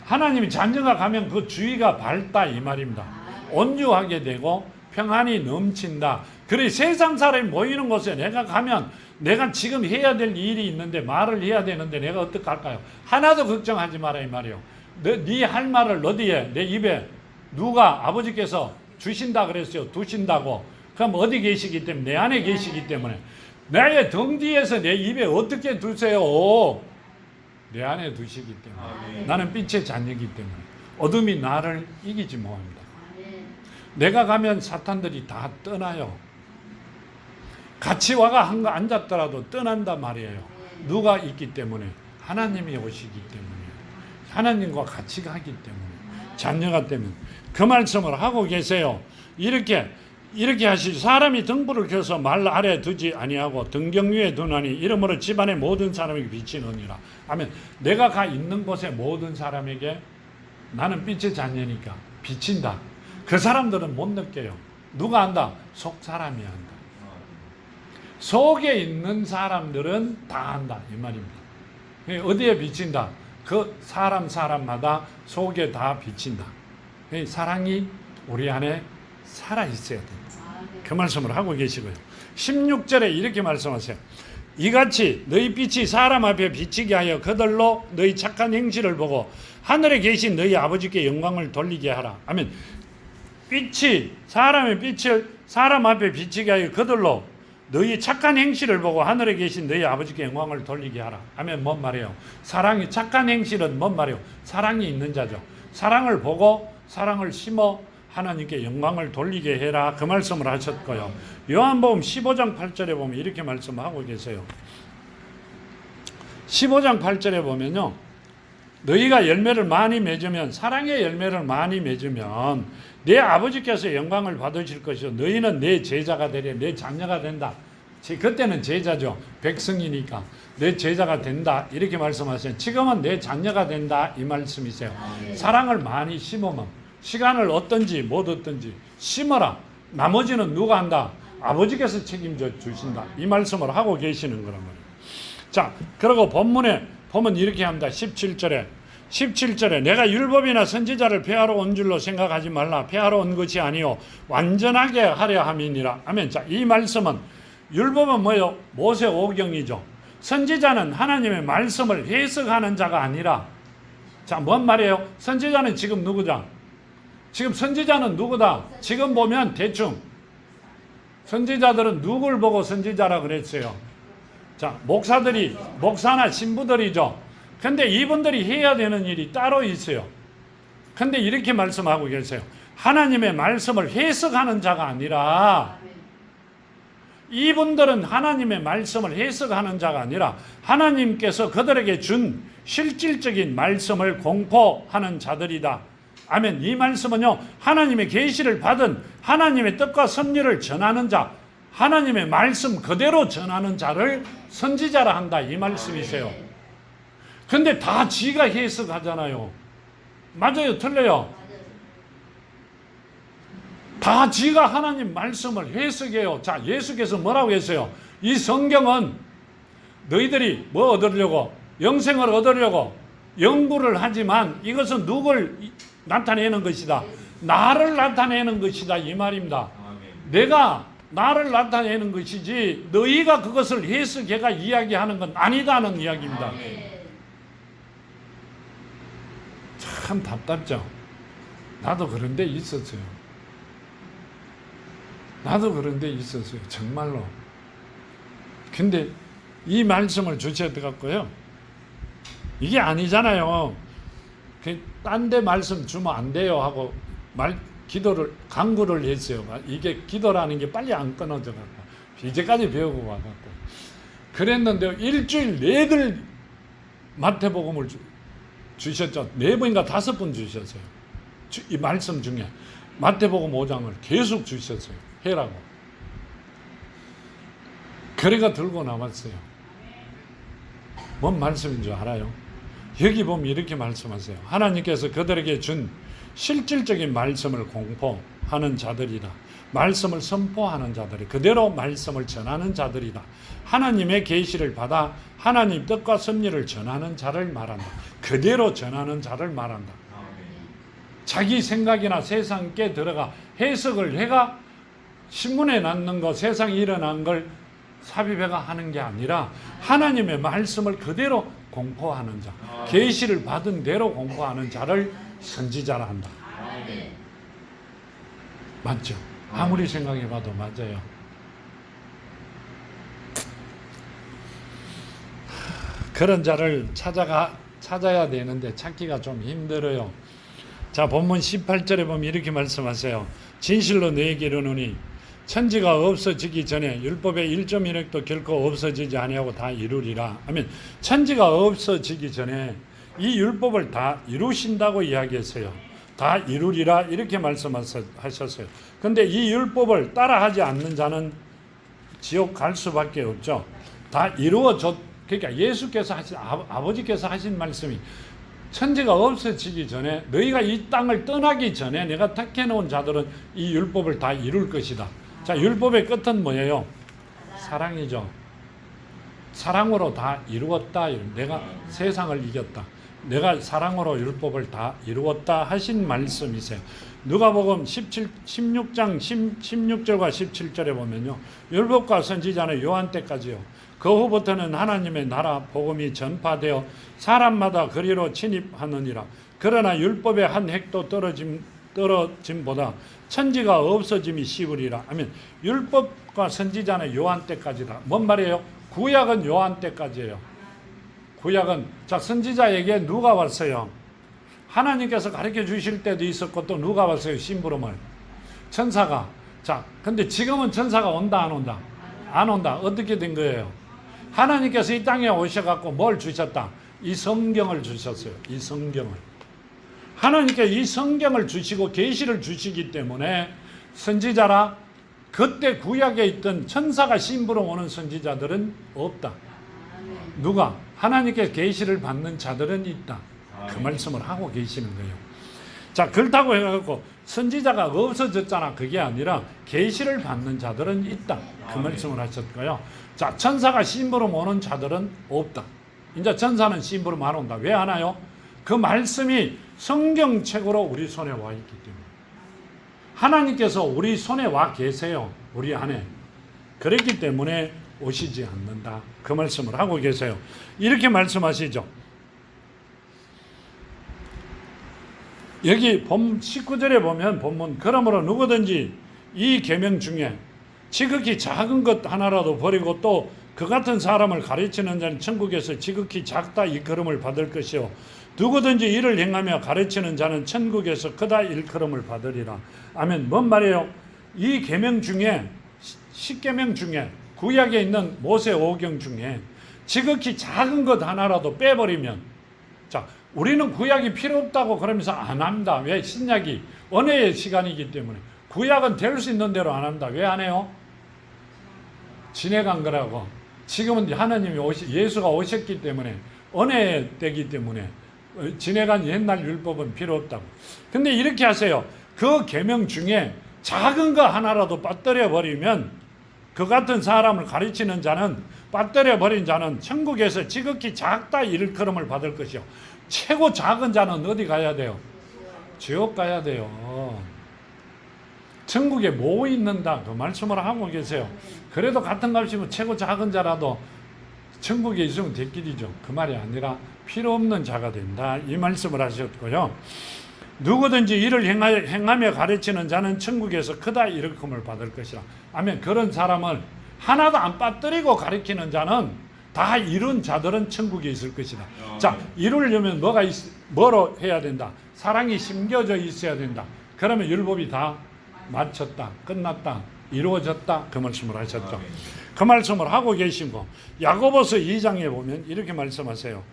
[SPEAKER 1] 하나님이 자녀가 가면 그 주위가 밝다, 이 말입니다. 온유하게 되고 평안이 넘친다. 그래 세상 사람이 모이는 곳에 내가 가면 내가 지금 해야 될 일이 있는데 말을 해야 되는데 내가 어떻게 할까요? 하나도 걱정하지 마라, 이 말이요. 네 할 말을 어디에? 내 입에 누가 아버지께서 주신다 그랬어요. 두신다고. 그럼 어디 계시기 때문에? 내 안에 계시기 때문에. 나의 등 뒤에서 내 입에 어떻게 두세요? 내 안에 두시기 때문에. 나는 빛의 자녀이기 때문에. 어둠이 나를 이기지 못합니다. 내가 가면 사탄들이 다 떠나요. 같이 와가 한 거 앉았더라도 떠난단 말이에요. 누가 있기 때문에? 하나님이 오시기 때문에. 하나님과 같이 가기 때문에. 자녀가 되면. 그 말씀을 하고 계세요. 이렇게 하시죠. 사람이 등불을 켜서 말 아래 두지 아니하고 등경 위에 두나니 이러므로 집안의 모든 사람에게 빛이 나니라. 아멘. 내가 가 있는 곳에 모든 사람에게 나는 빛의 자녀니까 비친다. 그 사람들은 못 느껴요. 누가 안다? 속 사람이 안다. 속에 있는 사람들은 다 안다, 이 말입니다. 어디에 비친다? 그 사람마다 속에 다 비친다. 사랑이 우리 안에 살아있어야 됩니다. 그 말씀을 하고 계시고요. 16절에 이렇게 말씀하세요. 이같이 너희 빛이 사람 앞에 비치게 하여 그들로 너희 착한 행실을 보고 하늘에 계신 너희 아버지께 영광을 돌리게 하라. 아멘. 사람의 빛을 사람 앞에 비치게 하여 그들로 너희 착한 행실을 보고 하늘에 계신 너희 아버지께 영광을 돌리게 하라. 아멘. 뭔 말이에요? 착한 행실은 뭔 말이에요? 사랑이 있는 자죠. 사랑을 보고 사랑을 심어 하나님께 영광을 돌리게 해라. 그 말씀을 하셨고요. 요한복음 15장 8절에 보면 이렇게 말씀하고 계세요. 15장 8절에 보면요. 너희가 열매를 많이 맺으면, 사랑의 열매를 많이 맺으면 내 아버지께서 영광을 받으실 것이요 너희는 내 제자가 되려, 내 자녀가 된다. 그때는 제자죠. 백성이니까 내 제자가 된다 이렇게 말씀하세요. 지금은 내 자녀가 된다 이 말씀이세요. 사랑을 많이 심으면, 시간을 얻든지 못 얻든지 심어라. 나머지는 누가 한다? 아버지께서 책임져 주신다 이 말씀을 하고 계시는 거란 말이에요. 자, 그리고 본문에 보면 이렇게 합니다. 17절에 내가 율법이나 선지자를 폐하러 온 줄로 생각하지 말라. 폐하러 온 것이 아니요 완전하게 하려 함이니라. 아멘. 자, 이 말씀은, 율법은 뭐요? 모세 오경이죠. 선지자는 하나님의 말씀을 해석하는 자가 아니라, 자, 뭔 말이에요? 선지자는 지금 누구다? 지금 선지자는 누구다? 지금 보면 대충 선지자들은 누굴 보고 선지자라 그랬어요? 자, 목사나 신부들이죠. 근데 이분들이 해야 되는 일이 따로 있어요. 근데 이렇게 말씀하고 계세요. 하나님의 말씀을 해석하는 자가 아니라, 이분들은 하나님의 말씀을 해석하는 자가 아니라 하나님께서 그들에게 준 실질적인 말씀을 공포하는 자들이다. 아멘. 이 말씀은요, 하나님의 계시를 받은 하나님의 뜻과 섭리를 전하는 자, 하나님의 말씀 그대로 전하는 자를 선지자라 한다 이 말씀이세요. 근데 다 지가 해석하잖아요. 맞아요? 틀려요? 다 지가 하나님 말씀을 해석해요. 자, 예수께서 뭐라고 했어요? 이 성경은 너희들이 뭐 얻으려고? 영생을 얻으려고 연구를 하지만 이것은 누굴 나타내는 것이다? 나를 나타내는 것이다 이 말입니다. 내가 나를 나타내는 것이지 너희가 그것을 해석해가 이야기하는 건 아니다는 이야기입니다. 참 답답죠. 나도 그런 데 있었어요. 정말로. 근데 이 말씀을 주셔갖고요, 이게 아니잖아요. 딴 데 말씀 주면 안 돼요 하고 강구를 했어요. 이게 기도라는 게 빨리 안 끊어져 갖고 이제까지 배우고 와갖고 그랬는데 일주일 내들 마태복음을 주셨죠. 4번인가 5번 주셨어요. 이 말씀 중에 마태복음 5장을 계속 주셨어요. 해라고. 그래가 들고 남았어요. 뭔 말씀인 줄 알아요? 여기 보면 이렇게 말씀하세요. 하나님께서 그들에게 준 실질적인 말씀을 공포하는 자들이다. 말씀을 선포하는 자들이, 그대로 말씀을 전하는 자들이다. 하나님의 계시를 받아 하나님 뜻과 섭리를 전하는 자를 말한다. 그대로 전하는 자를 말한다. 자기 생각이나 세상께 들어가 해석을 해가 신문에 났는 거, 세상에 일어난 걸 삽입해가 하는 게 아니라 하나님의 말씀을 그대로 공포하는 자, 계시를 받은 대로 공포하는 자를 선지자라 한다. 맞죠? 아무리 생각해봐도 맞아요. 그런 자를 찾아야 되는데 찾기가 좀 힘들어요. 자, 본문 18절에 보면 이렇게 말씀하세요. 진실로 너에게 이르노니 천지가 없어지기 전에 율법의 1.1획도 결코 없어지지 아니하고 다 이루리라. 아멘. 천지가 없어지기 전에 이 율법을 다 이루신다고 이야기했어요. 다 이루리라 이렇게 말씀하셨어요. 근데 이 율법을 따라하지 않는 자는 지옥 갈 수밖에 없죠. 다 이루어졌, 그러니까 예수께서 하신, 아버지께서 하신 말씀이 천지가 없어지기 전에, 너희가 이 땅을 떠나기 전에 내가 택해놓은 자들은 이 율법을 다 이룰 것이다. 자, 율법의 끝은 뭐예요? 사랑이죠. 사랑으로 다 이루었다. 내가 세상을 이겼다. 내가 사랑으로 율법을 다 이루었다 하신 말씀이세요. 누가복음 16장 16절과 17절에 보면요, 율법과 선지자는 요한 때까지요. 그 후부터는 하나님의 나라 복음이 전파되어 사람마다 그리로 진입하느니라. 그러나 율법의 한 획도 떨어짐보다 천지가 없어짐이 쉬우리라. 아멘. 율법과 선지자는 요한 때까지다. 뭔 말이에요? 구약은 요한 때까지예요. 구약은, 자, 선지자에게 누가 왔어요? 하나님께서 가르쳐 주실 때도 있었고, 또 누가 왔어요? 심부름을. 천사가. 자, 근데 지금은 천사가 온다 안 온다? 안 온다. 어떻게 된 거예요? 하나님께서 이 땅에 오셔갖고 뭘 주셨다? 이 성경을 주셨어요. 이 성경을. 하나님께 이 성경을 주시고 계시를 주시기 때문에 선지자라 그때 구약에 있던 천사가 심부름 오는 선지자들은 없다. 누가? 하나님께 계시를 받는 자들은 있다. 그 말씀을 하고 계시는 거예요. 자, 그렇다고 해갖고 선지자가 없어졌잖아. 그게 아니라 계시를 받는 자들은 있다. 그 말씀을 하셨고요. 자, 천사가 심부름 오는 자들은 없다. 이제 천사는 심부름 안 온다. 왜 안 와요? 그 말씀이 성경책으로 우리 손에 와 있기 때문에. 하나님께서 우리 손에 와 계세요. 우리 안에. 그렇기 때문에 오시지 않는다. 그 말씀을 하고 계세요. 이렇게 말씀하시죠. 여기 19절에 보면 본문, 그러므로 누구든지 이 계명 중에 지극히 작은 것 하나라도 버리고 또 그 같은 사람을 가르치는 자는 천국에서 지극히 작다 일컬음을 받을 것이요 누구든지 이를 행하며 가르치는 자는 천국에서 크다 일컬음을 받으리라. 아멘. 뭔 말이에요? 이 계명 중에 10계명 중에 구약에 있는 모세 5경 중에 지극히 작은 것 하나라도 빼버리면, 자, 우리는 구약이 필요 없다고 그러면서 안 합니다. 왜? 신약이 은혜의 시간이기 때문에. 구약은 될 수 있는 대로 안 합니다. 왜 안 해요? 지내간 거라고. 지금은 하나님이 예수가 오셨기 때문에, 은혜의 때이기 때문에 지내간 옛날 율법은 필요 없다고. 근데 이렇게 하세요. 그 계명 중에 작은 거 하나라도 빠뜨려 버리면 그 같은 사람을 가르치는 자는, 빠뜨려 버린 자는 천국에서 지극히 작다 일컬음을 받을 것이요 최고 작은 자는 어디 가야 돼요? 지옥 가야 돼요. 천국에 뭐 있는다 그 말씀을 하고 계세요. 그래도 같은 값이면 최고 작은 자라도 천국에 있으면 대길이죠. 그 말이 아니라 필요 없는 자가 된다 이 말씀을 하셨고요. 누구든지 이를 행하며 가르치는 자는 천국에서 크다 일컬음을 받을 것이라. 아멘. 그런 사람을 하나도 안 빠뜨리고 가르치는 자는, 다 이룬 자들은 천국에 있을 것이다. 자, 이루려면 뭐로 해야 된다? 사랑이 심겨져 있어야 된다. 그러면 율법이 다 마쳤다, 끝났다, 이루어졌다 그 말씀을 하셨죠. 그 말씀을 하고 계시고, 야고보서 2장에 보면 이렇게 말씀하세요.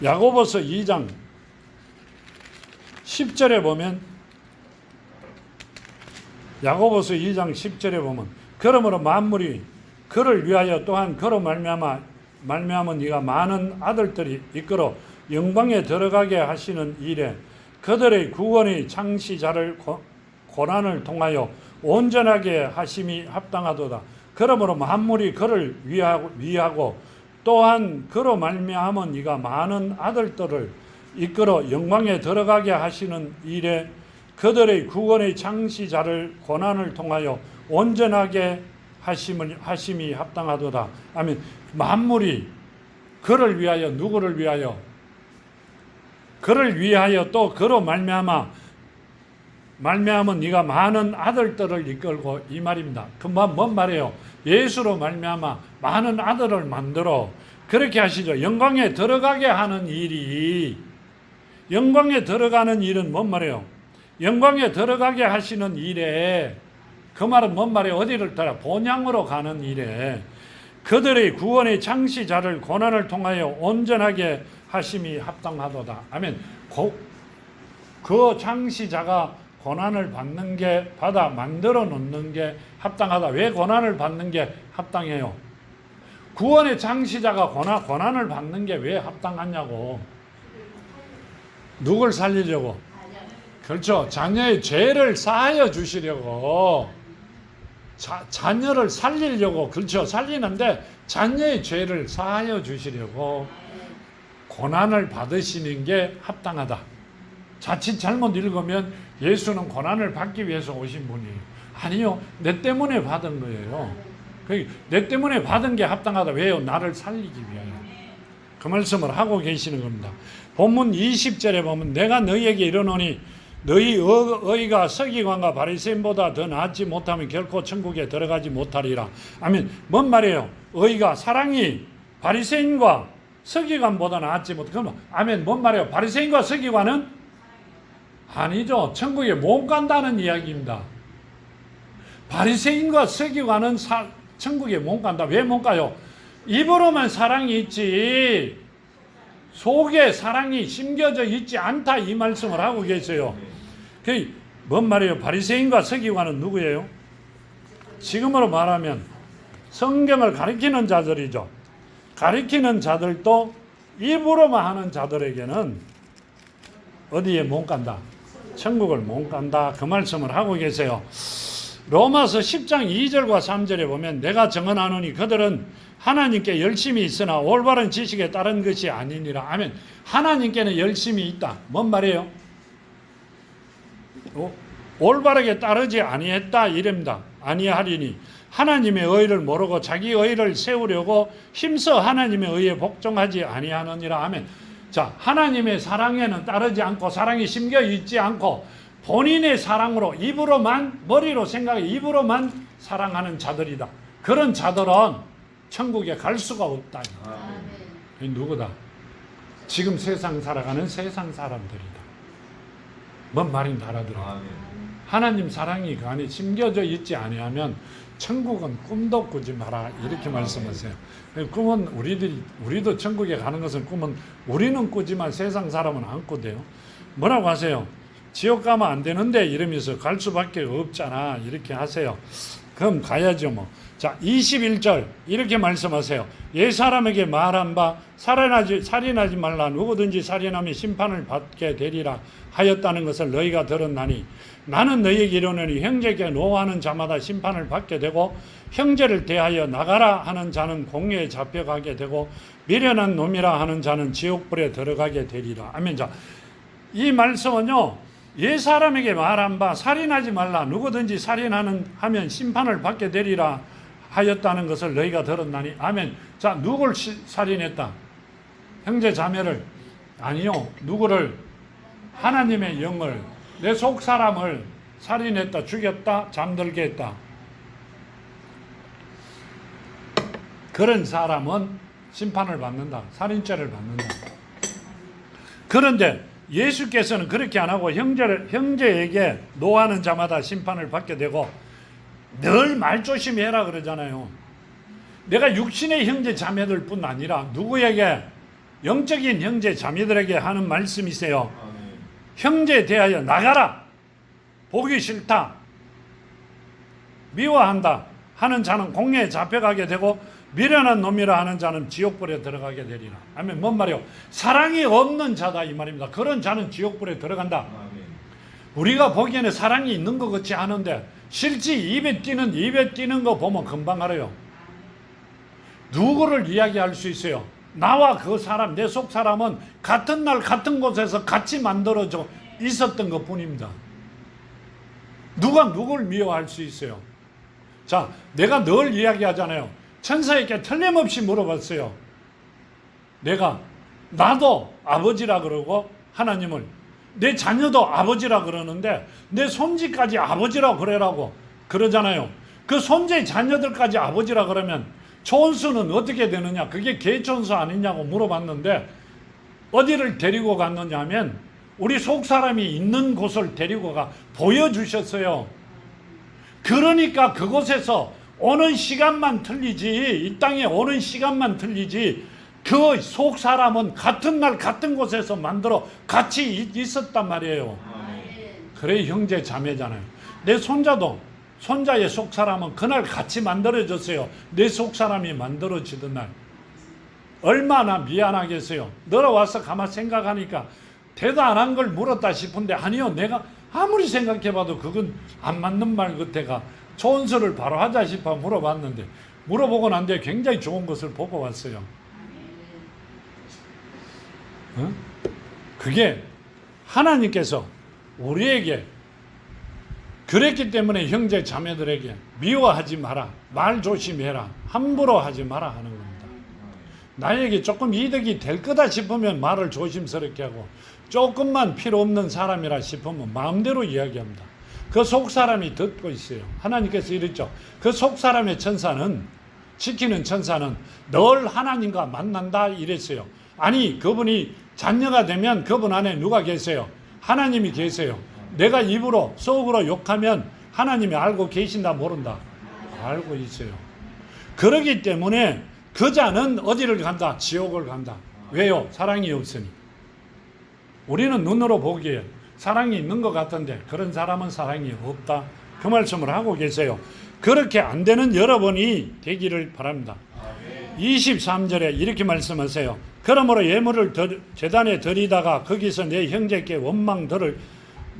[SPEAKER 1] 야고보서 2장 10절에 보면, 야고보서 2장 10절에 보면, 그러므로 만물이 그를 위하여 또한 그로 말미암은 네가 많은 아들들이 이끌어 영광에 들어가게 하시는 일에 그들의 구원의 창시자를 고난을 통하여 온전하게 하심이 합당하도다. 그러므로 만물이 그를 위하고 또한 그로 말미암은 네가 많은 아들들을 이끌어 영광에 들어가게 하시는 일에 그들의 구원의 창시자를 고난을 통하여 온전하게 하심이 합당하도다. 아멘. 만물이 그를 위하여, 누구를 위하여? 그를 위하여 또 그로 말미암은 네가 많은 아들들을 이끌고, 이 말입니다. 그 뭔 말이에요? 예수로 말미암아 많은 아들을 만들어 그렇게 하시죠. 영광에 들어가게 하는 일이, 영광에 들어가는 일은 뭔 말이에요? 영광에 들어가게 하시는 일에, 그 말은 뭔 말이에요? 어디를 따라? 본향으로 가는 일에 그들의 구원의 창시자를 고난을 통하여 온전하게 하심이 합당하도다. 아멘. 그 창시자가 고난을 받는 게, 받아 만들어 놓는 게 합당하다. 왜 고난을 받는 게 합당해요? 구원의 창시자가 고난을 받는 게 왜 합당하냐고. 누굴 살리려고? 그렇죠. 자녀의 죄를 사하여 주시려고. 자녀를 살리려고. 그렇죠. 살리는데 자녀의 죄를 사하여 주시려고 고난을 받으시는 게 합당하다. 자칫 잘못 읽으면 예수는 고난을 받기 위해서 오신 분이에요. 아니요. 내 때문에 받은 거예요. 내 때문에 받은 게 합당하다. 왜요? 나를 살리기 위하여. 그 말씀을 하고 계시는 겁니다. 본문 20절에 보면 내가 너희에게 이르노니 너희 의가 서기관과 바리새인보다 더 낫지 못하면 결코 천국에 들어가지 못하리라. 아멘. 뭔 말이에요? 의가, 사랑이 바리새인과 서기관보다 낫지 못해. 그러면 아멘. 뭔 말이에요? 바리새인과 서기관은 아니죠. 천국에 못 간다는 이야기입니다. 바리새인과 서기관은 천국에 못 간다. 왜 못 가요? 입으로만 사랑이 있지 속에 사랑이 심겨져 있지 않다, 이 말씀을 하고 계세요. 그 뭔 말이에요? 바리새인과 서기관은 누구예요? 지금으로 말하면 성경을 가리키는 자들이죠. 가리키는 자들도 입으로만 하는 자들에게는 어디에 못 간다? 천국을 못 간다. 그 말씀을 하고 계세요. 로마서 10장 2절과 3절에 보면 내가 증언하노니 그들은 하나님께 열심히 있으나 올바른 지식에 따른 것이 아니니라. 아멘. 하나님께는 열심히 있다. 뭔 말이에요? 올바르게 따르지 아니했다 이랍니다. 아니하리니 하나님의 의를 모르고 자기 의를 세우려고 힘써 하나님의 의에 복종하지 아니하느니라. 아멘. 자, 하나님의 사랑에는 따르지 않고 사랑이 심겨 있지 않고 본인의 사랑으로 입으로만, 머리로 생각해 입으로만 사랑하는 자들이다. 그런 자들은 천국에 갈 수가 없다. 누구다? 지금 세상 살아가는 세상 사람들이다. 뭔 말인지 알아들어. 하나님 사랑이 그 안에 심겨져 있지 아니하면 천국은 꿈도 꾸지 마라, 이렇게 말씀하세요. 꿈은 우리도 천국에 가는 것은 꿈은 우리는 꾸지만 세상 사람은 안 꾸대요. 뭐라고 하세요? 지옥 가면 안 되는데 이러면서 갈 수밖에 없잖아, 이렇게 하세요. 그럼 가야죠 뭐. 자, 21절 이렇게 말씀하세요. 옛 사람에게 말한 바 살인하지 말라. 누구든지 살인하면 심판을 받게 되리라 하였다는 것을 너희가 들었나니 나는 너희에게 이르노니 형제에게 노하는 자마다 심판을 받게 되고 형제를 대하여 나가라 하는 자는 공회에 잡혀가게 되고 미련한 놈이라 하는 자는 지옥불에 들어가게 되리라. 아멘. 자, 이 말씀은요, 옛 사람에게 말한 바 살인하지 말라. 누구든지 살인하면 심판을 받게 되리라 하였다는 것을 너희가 들었나니. 아멘. 자, 누굴 살인했다? 형제 자매를? 아니요. 누구를? 하나님의 영을, 내 속 사람을 살인했다, 죽였다, 잠들게 했다. 그런 사람은 심판을 받는다. 살인죄를 받는다. 그런데 예수께서는 그렇게 안 하고 형제에게 노하는 자마다 심판을 받게 되고 늘 말조심해라 그러잖아요. 내가 육신의 형제 자매들 뿐 아니라 누구에게? 영적인 형제 자매들에게 하는 말씀이세요. 형제에 대하여 나가라. 보기 싫다, 미워한다 하는 자는 공회에 잡혀가게 되고 미련한 놈이라 하는 자는 지옥불에 들어가게 되리라. 아멘. 뭔 말이요? 사랑이 없는 자다 이 말입니다. 그런 자는 지옥불에 들어간다. 우리가 보기에는 사랑이 있는 것 같지 않은데 실제 입에 띄는 거 보면 금방 알아요. 누구를 이야기할 수 있어요? 나와 그 사람, 내 속 사람은 같은 날 같은 곳에서 같이 만들어져 있었던 것 뿐입니다. 누가 누굴 미워할 수 있어요? 자, 내가 늘 이야기하잖아요. 천사에게 틀림없이 물어봤어요. 나도 아버지라 그러고 하나님을, 내 자녀도 아버지라 그러는데 내 손지까지 아버지라 그래라고 그러잖아요. 그 손자의 자녀들까지 아버지라 그러면 촌수는 어떻게 되느냐? 그게 개촌수 아니냐고 물어봤는데 어디를 데리고 갔느냐 하면 우리 속 사람이 있는 곳을 데리고 가 보여주셨어요. 그러니까 그곳에서 오는 시간만 틀리지, 이 땅에 오는 시간만 틀리지 그 속 사람은 같은 날 같은 곳에서 만들어 같이 있었단 말이에요. 그래 형제 자매잖아요. 내 손자의 속 사람은 그날 같이 만들어졌어요. 내 속 사람이 만들어지던 날. 얼마나 미안하겠어요. 너러와서 가만 생각하니까 대답 안 한 걸 물었다 싶은데 아니요, 내가 아무리 생각해봐도 그건 안 맞는 말 같아가 좋은 소리를 바로 하자 싶어 물어봤는데 물어보고 난 뒤에 굉장히 좋은 것을 보고 왔어요. 그게 하나님께서 우리에게 그랬기 때문에 형제 자매들에게 미워하지 마라, 말 조심해라, 함부로 하지 마라 하는 겁니다. 나에게 조금 이득이 될 거다 싶으면 말을 조심스럽게 하고 조금만 필요 없는 사람이라 싶으면 마음대로 이야기합니다. 그 속 사람이 듣고 있어요. 하나님께서 이랬죠. 그 속 사람의 천사는, 지키는 천사는 늘 하나님과 만난다 이랬어요. 아니, 그분이 자녀가 되면 그분 안에 누가 계세요? 하나님이 계세요. 내가 입으로 속으로 욕하면 하나님이 알고 계신다 모른다? 알고 있어요. 그러기 때문에 그 자는 어디를 간다? 지옥을 간다. 왜요? 사랑이 없으니. 우리는 눈으로 보기에 사랑이 있는 것 같은데 그런 사람은 사랑이 없다. 그 말씀을 하고 계세요. 그렇게 안 되는 여러분이 되기를 바랍니다. 23절에 이렇게 말씀하세요. 그러므로 예물을 제단에 드리다가 거기서 내 형제께 원망 들을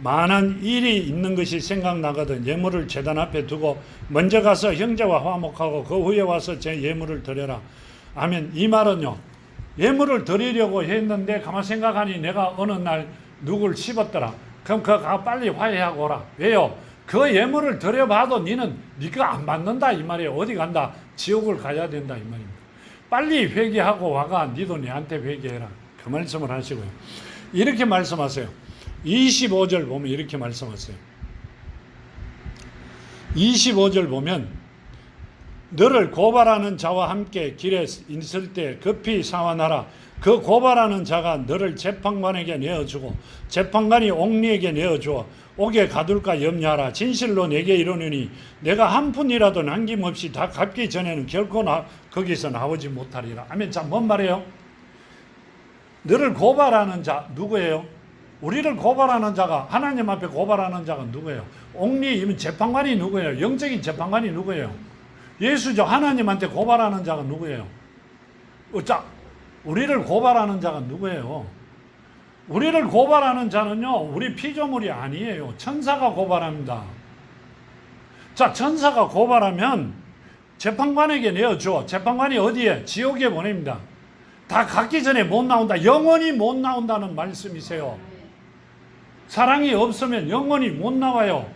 [SPEAKER 1] 만한 일이 있는 것이 생각나거든 예물을 제단 앞에 두고 먼저 가서 형제와 화목하고 그 후에 와서 제 예물을 드려라. 아멘. 이 말은요, 예물을 드리려고 했는데 가만 생각하니 내가 어느 날 누굴 씹었더라. 그럼 그가 빨리 화해하고 오라. 왜요? 그 예물을 드려봐도 네가 안 받는다 이 말이에요. 어디 간다? 지옥을 가야 된다 이 말입니다. 빨리 회개하고 와가 니도 내한테 회개해라. 그 말씀을 하시고요. 이렇게 말씀하세요. 25절 보면 이렇게 말씀하세요. 25절 보면 너를 고발하는 자와 함께 길에 있을 때 급히 사환하라. 그 고발하는 자가 너를 재판관에게 내어주고 재판관이 옥리에게 내어주어 옥에 가둘까 염려하라. 진실로 내게 이르노니 내가 한 푼이라도 남김없이 다 갚기 전에는 결코 거기서 나오지 못하리라. 아멘. 자, 뭔 말이에요? 너를 고발하는 자 누구예요? 우리를 고발하는 자가, 하나님 앞에 고발하는 자가 누구예요? 옥리 재판관이 누구예요? 영적인 재판관이 누구예요? 예수죠. 하나님한테 고발하는 자가 누구예요? 자, 우리를 고발하는 자가 누구예요? 우리를 고발하는 자는요, 우리 피조물이 아니에요. 천사가 고발합니다. 자, 천사가 고발하면 재판관에게 내어줘. 재판관이 어디에? 지옥에 보냅니다. 다 갖기 전에 못 나온다. 영원히 못 나온다는 말씀이세요. 사랑이 없으면 영원히 못 나와요.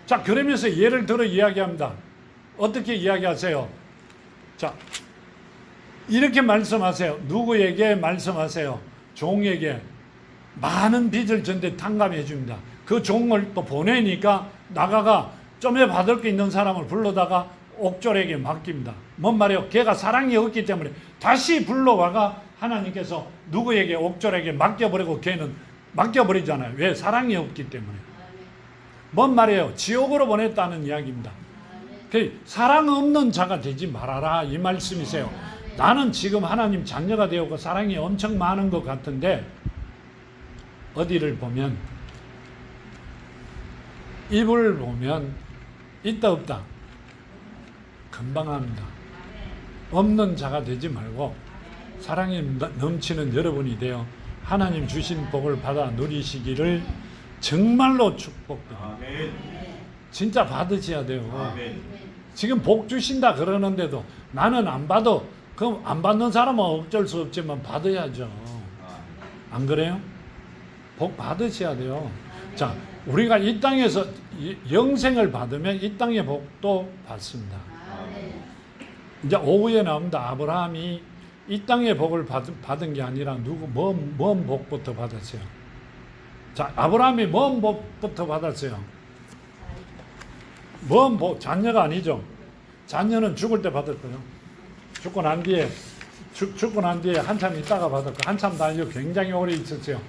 [SPEAKER 1] 자, 그러면서 예를 들어 이야기합니다. 어떻게 이야기하세요? 자, 이렇게 말씀하세요. 누구에게 말씀하세요? 종에게 많은 빚을 전대 탕감해 줍니다. 그 종을 또 보내니까 나가가 좀에 받을 게 있는 사람을 불러다가 옥졸에게 맡깁니다. 뭔 말이에요? 걔가 사랑이 없기 때문에 다시 불러와가 하나님께서 누구에게 옥졸에게 맡겨버리고 걔는 맡겨버리잖아요. 왜? 사랑이 없기 때문에. 뭔 말이에요? 지옥으로 보냈다는 이야기입니다. 사랑 없는 자가 되지 말아라 이 말씀이세요. 나는 지금 하나님 자녀가 되었고 사랑이 엄청 많은 것 같은데 어디를 보면 입을 보면 있다 없다 금방 합니다. 없는 자가 되지 말고 사랑이 넘치는 여러분이 되어 하나님 주신 복을 받아 누리시기를 정말로 축복드립니다. 진짜 받으셔야 돼요. 지금 복 주신다 그러는데도 나는 안 받아. 그럼 안 받는 사람은 어쩔 수 없지만 받아야죠. 안 그래요? 복 받으셔야 돼요. 자, 우리가 이 땅에서 영생을 받으면 이 땅의 복도 받습니다. 이제 오후에 나옵니다. 아브라함이 이 땅의 복을 받은 게 아니라 뭔 복부터 받았어요? 자, 아브라함이 뭔 복부터 받았어요? 뭔 복? 자녀가 아니죠. 자녀는 죽을 때 받을 거예요. 죽고 난 뒤에 한참 있다가 받을 거예요. 한참 다니고 굉장히 오래 있었어요.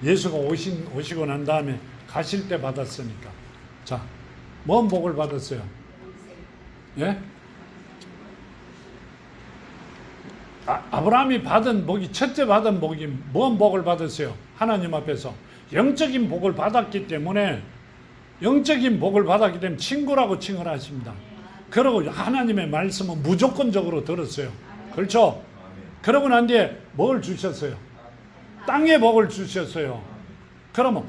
[SPEAKER 1] 예수가 오시고 난 다음에 가실 때 받았으니까. 자, 뭔 복을 받았어요? 예? 아브라함이 받은 복이, 첫째 받은 복이 뭔 복을 받았어요? 하나님 앞에서 영적인 복을 받았기 때문에 친구라고 칭을 하십니다. 그러고 하나님의 말씀은 무조건적으로 들었어요. 그렇죠? 그러고 난 뒤에 뭘 주셨어요? 땅의 복을 주셨어요. 그러면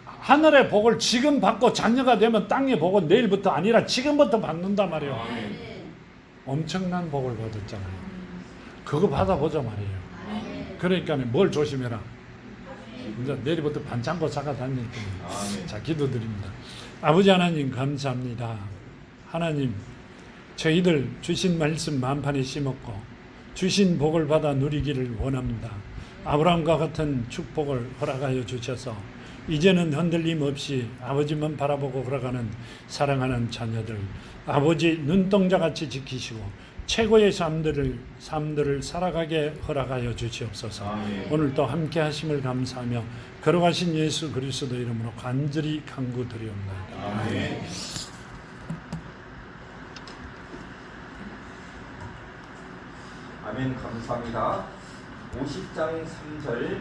[SPEAKER 1] 하늘의 복을 지금 받고 자녀가 되면 땅의 복은 내일부터 아니라 지금부터 받는다 말이에요. 엄청난 복을 받았잖아요. 그거 받아보자 말이에요. 그러니까 뭘 조심해라. 이제 내일부터 반창고 사가 다닐 거예요. 자, 기도드립니다. 아버지 하나님 감사합니다. 하나님, 저희들 주신 말씀 만판에 심었고 주신 복을 받아 누리기를 원합니다. 아브라함과 같은 축복을 허락하여 주셔서 이제는 흔들림 없이 아버지만 바라보고 걸어가는 사랑하는 자녀들, 아버지 눈동자같이 지키시고 최고의 삶들을 살아가게 허락하여 주시옵소서. 오늘도 함께 하심을 감사하며 걸어가신 예수 그리스도 이름으로 간절히 간구드리옵나이다. 아멘.
[SPEAKER 2] 아멘. 감사합니다. 50장 3절